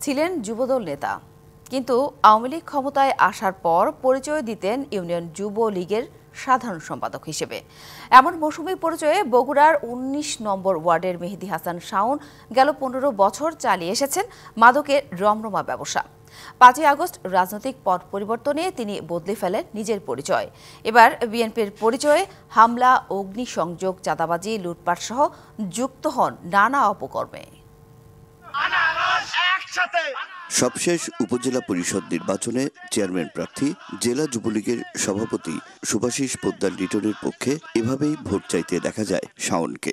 ছিলেন যুবদল নেতা, কিন্তু আওয়ামী লীগ ক্ষমতায় আসার পর পরিচয় দিতেন ইউনিয়ন যুবলীগের সাধারণ সম্পাদক হিসেবে। এমন মৌসুমী পরিচয়ে বগুড়ার ১৯ নম্বর ওয়ার্ডের মেহেদী হাসান শাওন গেল ১৫ বছর চালিয়ে এসেছেন মাদকের রমরমা ব্যবসা। ৫ই আগস্ট রাজনৈতিক পট পরিবর্তনে তিনি বদলে ফেলেন নিজের পরিচয়। এবার বিএনপির পরিচয়ে হামলা, অগ্নিসংযোগ, চাঁদাবাজি, লুটপাট সহ যুক্ত হন নানা অপকর্মে। সবশেষ উপজেলা পরিষদ নির্বাচনে চেয়ারম্যান প্রার্থী জেলা যুবলীগের সভাপতি শুভাশিস পোদ্দার লিটনের পক্ষে এভাবেই ভোট চাইতে দেখা যায় শাওনকে।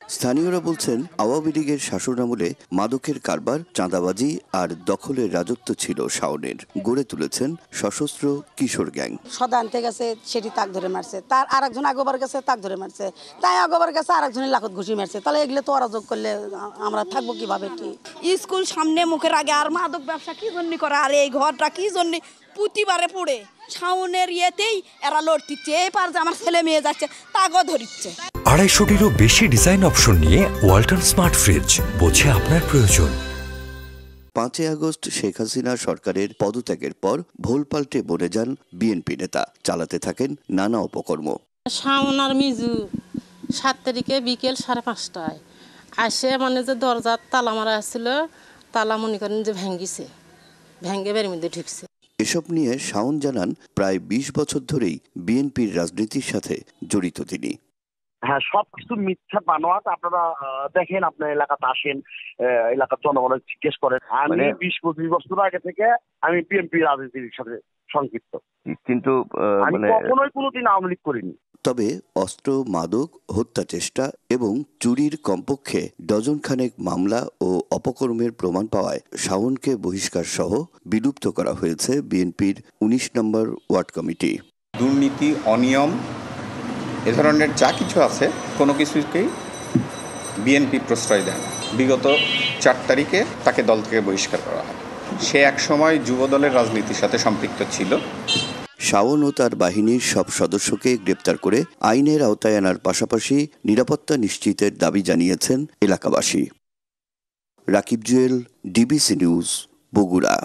স্থানীয়রা বলছেন, আওয়ামী লীগের শাসনামলে মাদকের কারবার, চাঁদাবাজি আর দখলের রাজত্ব ছিল শাওনের। গড়ে তুলেছেন সশস্ত্র কিশোর গ্যাং। সদা আনতে গেছে, সেটি তাক ধরে মারছে, তার আরেকজন আগোবার গেছে, তাক ধরে মারছে, তাই আগোবার গেছে আরেকজনের লাখত ঘুষি মারছে। তাহলে এগুলো তো অরাজক করলে আমরা থাকবো কিভাবে? স্কুল সামনে, মুখের আগে, আর মাদক ব্যবসা কি জন্য করে, আর এই ঘরটা কি জন্য প্রতিবারে পড়ে শাওনের ইয়েতেই এরা লড়তিচ্ছে। এবার যে আমার ছেলে মেয়ে যাচ্ছে তাগো ধরিচ্ছে। ২৫০টিরও বেশি ডিজাইন অপশন নিয়ে ওয়ালটন স্মার্ট ফ্রিজ, বোঝে আপনার প্রয়োজন। ৫ই আগস্ট শেখ হাসিনা সরকারের পদত্যাগের পর ভোল পাল্টে বনে যান বিএনপি নেতা, চালাতে থাকেন নানা অপকর্ম। শাওন আর মিজু ৭ তারিখে বিকেল ৫:৩০টায় আসে, মানে যে দরজার তালা মারা আসছিল, তালা মনে করেন যে ভেঙ্গে বের মধ্যে ঢুকছে। এসব নিয়ে শাওন জানান, প্রায় ২০ বছর ধরেই বিএনপির রাজনীতির সাথে জড়িত তিনি। হ্যাঁ, সবকিছু মিথ্যা বানোয়াট। আপনারা দেখেন, আপনার এলাকাতে আসেন, এলাকার জনগণের জিজ্ঞেস করেন। আমি ২০-২৫ বছর আগে থেকে আমি বিএনপি রাজনীতির সাথে সম্পৃক্ত, কিন্তু আমি কখনোই কোনোদিন আওয়ামী লীগ করিনি। তবে অস্ত্র, মাদক, হত্যা চেষ্টা এবং চুরির কমপক্ষে ডজন খানেক মামলা ও অপকর্মের প্রমাণ পাওয়ায় শাওনকে বহিষ্কার সহ বিলুপ্ত করা হয়েছে বিএনপির ১৯ নম্বর ওয়ার্ড কমিটি। দুর্নীতি, অনিয়ম, এ ধরনের যা কিছু আছে কোনো কিছুকেই বিএনপি প্রশ্রয় দেয় না। বিগত ৪ তারিখে তাকে দল থেকে বহিষ্কার করা হয়। সে একসময় যুবদলের রাজনীতির সাথে সম্পৃক্ত ছিল। শাওন ও তার বাহিনীর সব সদস্যকে গ্রেপ্তার করে আইনের আওতায় আনার পাশাপাশি নিরাপত্তা নিশ্চিতের দাবি জানিয়েছেন এলাকাবাসী। Rakib Jewel, DBC news, Bogura.